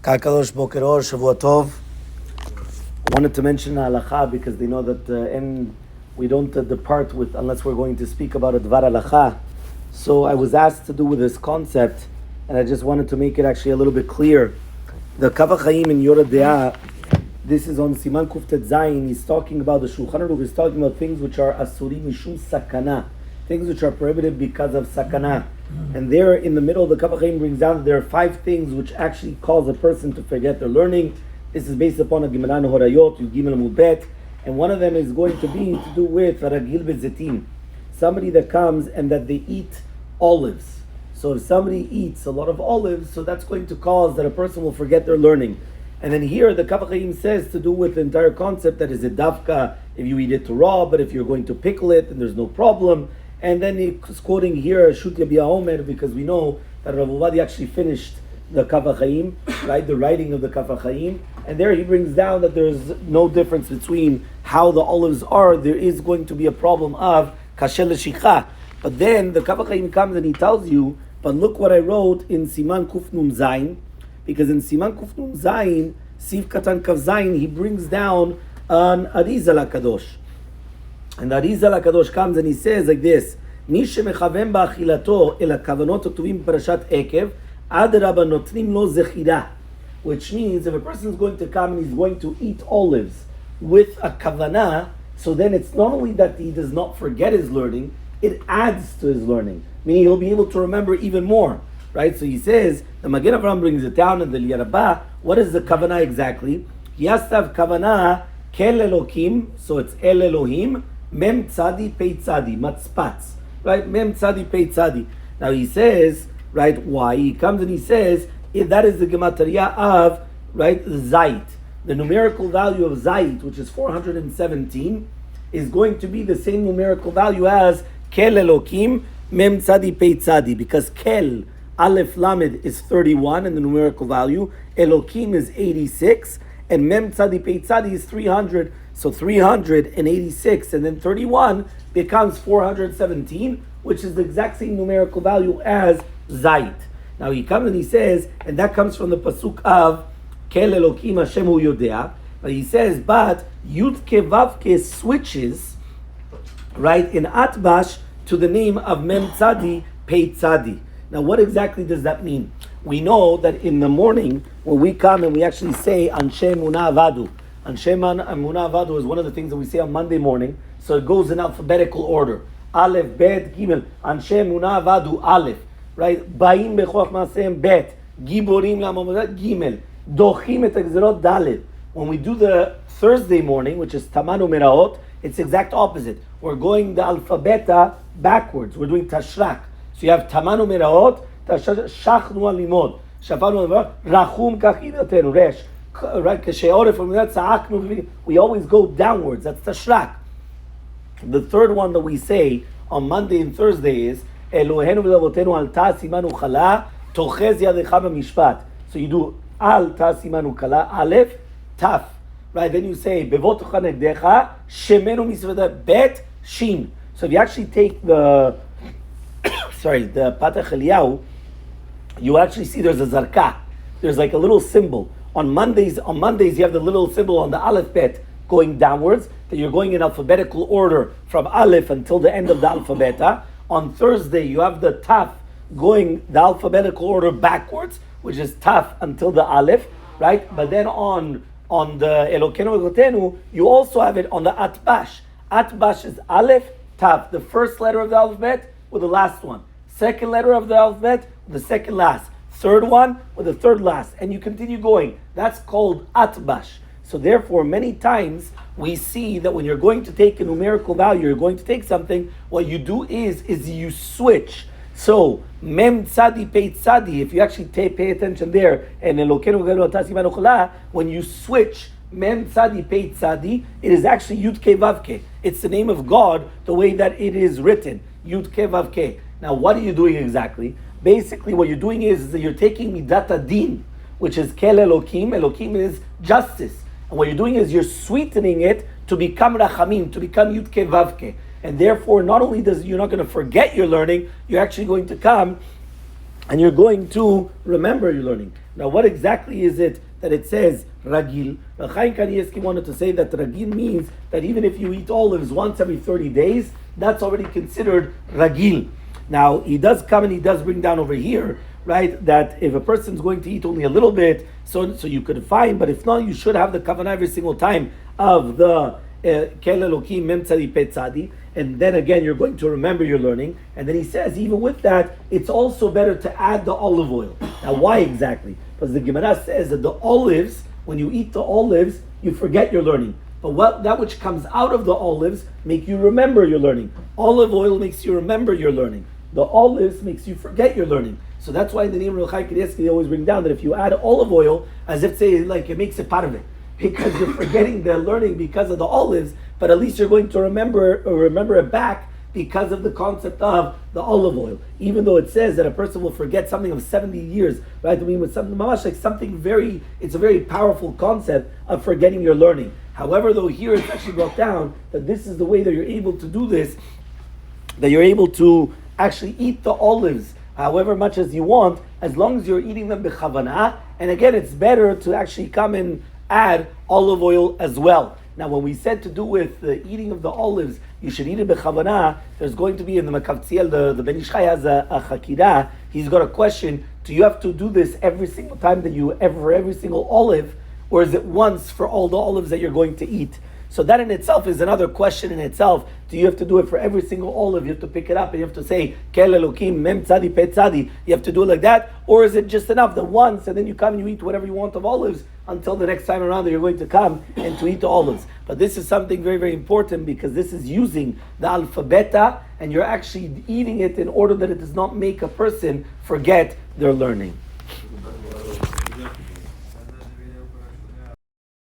Kakadosh Boker Or, Shavua Tov. I wanted to mention halacha because they know that we don't depart with unless we're going to speak about a dvar halacha. So I was asked to do with this concept, and I just wanted to make it actually a little bit clear. The Kav HaChaim in Yoreh De'ah, this is on Siman Kuftet Zayin. He's talking about the Shulchan Aruch. He's talking about things which are asuri mishum sakana, things which are prohibited because of sakana. And there in the middle, the Kav HaChaim brings down that there are 5 things which actually cause a person to forget their learning. This is based upon a Gemara Horayot, Gimel Amud Bet, and one of them is going to be to do with Ragil Bezetim, somebody that comes and that they eat olives. So if somebody eats a lot of olives, so that's going to cause that a person will forget their learning. And then here the Kav HaChaim says to do with the entire concept that is a davka if you eat it raw, but if you're going to pickle it, then there's no problem. And then he's quoting here Shut Yabia Omer, because we know that Rav Ovadia actually finished the Kav HaChaim, right? The writing of the Kav HaChaim. And there he brings down that there's no difference between how the olives are. There is going to be a problem of Kasher L'Shicha. But then the Kav HaChaim comes and he tells you, but look what I wrote in Siman Kuf Nun Zayin, because in Siman Kuf Nun Zayin, Siv Katan Kav Zayin, he brings down an Arizal HaKadosh. And the Arizal HaKadosh comes and he says like this, Mi shemechavem ba'achilato el hakavanot hatuvim parashat Ekev, adraba notnim lo zechira. Which means if a person is going to come and he's going to eat olives with a kavanah, so then it's not only that he does not forget his learning, it adds to his learning. Meaning he'll be able to remember even more. Right? So he says, the Magen Avraham brings it down in the Yarabah. What is the kavanah exactly? He has to have kavanah kel Elokim, so it's El Elohim, Mem Tzadi Pei Tzadi, Matzpatz. Right? Mem Tzadi Pei Tzadi. Now he says, right, why? He comes and he says, that is the gematria of, right, Zayit. The numerical value of Zayit, which is 417, is going to be the same numerical value as Kel Elokim, Mem Tzadi Pei Tzadi, because Kel, Aleph Lamed is 31 in the numerical value, Elokim is 86, and Mem Tzadi Pei Tzadi is 300, so 386, and then 31 becomes 417, which is the exact same numerical value as Zayit. Now he comes and he says, and that comes from the pasuk of Kel Elokim Hashem Hu Yodea, but he says, but Yud Kevavke switches, right, in Atbash to the name of Mem Tzadi Pei Tzadi. Now what exactly does that mean? We know that in the morning, when we come and we actually say Anshe Emunah Avadu, Anshe Emunah Avadu is one of the things that we say on Monday morning, so it goes in alphabetical order. Aleph, Bet, Gimel, Anshe Emunah Avadu, Aleph. Right? Ba'im bechoach ma'aseim bet, giborim la'amamodat gimel, dochim et hagzerot dalet. When we do the Thursday morning, which is tamanu meraot, it's exact opposite. We're going the alphabeta backwards. We're doing tashrak. So you have tamanu meraot, shachnu alimod, shafanu alimod, rachum kachidotenu resh. Right? Kasheoref from that tza'aknu. We always go downwards. That's tashrak. The third one that we say on Monday and Thursday is Elohenu v'lavotenu al ta simanu chala tochez yadecha b'mishpat. So you do al ta simanu kala aleph taf, right? Then you say bevotocha negdecha shemenu misveda bet shin. So if you actually take the the Patach Eliyahu, you actually see there's a zarka. There's like a little symbol on Mondays. You have the little symbol on the aleph bet going downwards. That you're going in alphabetical order from aleph until the end of the alphabet. On Thursday, you have the taf going the alphabetical order backwards, which is taf until the aleph, right? But then on the Elokenu V'Elokotenu, you also have it on the atbash. Atbash is aleph, taf, the first letter of the alphabet with the last one. Second letter of the alphabet with the second last. Third one with the third last. And you continue going. That's called atbash. So therefore, many times we see that when you're going to take a numerical value, you're going to take something, what you do is you switch. So, Mem Tzadi Pei Tzadi, if you actually pay attention there, and when you switch Mem Tzadi Pei Tzadi, it is actually Yud Ke Vav Ke. It's the name of God, the way that it is written, Yud Ke Vav Ke. Now, what are you doing exactly? Basically, what you're doing is that you're taking Midat Adin, which is Kel Elokim. Elokim is justice. And what you're doing is you're sweetening it to become Rachamim, to become Yud Ke Vav Ke. And therefore, not only you're not going to forget your learning, you're actually going to come and you're going to remember your learning. Now, what exactly is it that it says ragil? Chaim Kanievsky wanted to say that ragil means that even if you eat olives once every 30 days, that's already considered ragil. Now, he does come and he does bring down over here, right, that if a person's going to eat only a little bit, so you could find, but if not, you should have the kavanah every single time of the Kel Elokim Mem Tzadi Pet Tzadi, and then again you're going to remember your learning. And then he says, even with that, it's also better to add the olive oil. Now, why exactly? Because the Gemara says that the olives, when you eat the olives, you forget your learning. But that which comes out of the olives make you remember your learning. Olive oil makes you remember your learning. The olives makes you forget your learning. So that's why in the name of Chaim Kanievsky they always bring down that if you add olive oil, as if say like it makes it part of it, because you're forgetting the learning because of the olives, but at least you're going to remember it back because of the concept of the olive oil. Even though it says that a person will forget something of 70 years, right? I mean, with something mamash, like something it's a very powerful concept of forgetting your learning. However, though here it's actually brought down that this is the way that you're able to do this, that you're able to actually eat the olives however much as you want, as long as you're eating them b'chavanah. And again, it's better to actually come and add olive oil as well. Now, when we said to do with the eating of the olives, you should eat it b'chavanah, there's going to be in the Makavtziel, the Ben Ish Chai has a chakirah. He's got a question: do you have to do this every single time that every single olive, or is it once for all the olives that you're going to eat? So that in itself is another question in itself. Do you have to do it for every single olive? You have to pick it up and you have to say, Kel Elokim Mem Tzadi Pet Tzadi. You have to do it like that? Or is it just enough that once and then you come and you eat whatever you want of olives until the next time around that you're going to come and to eat the olives? But this is something very, very important because this is using the alphabeta and you're actually eating it in order that it does not make a person forget their learning.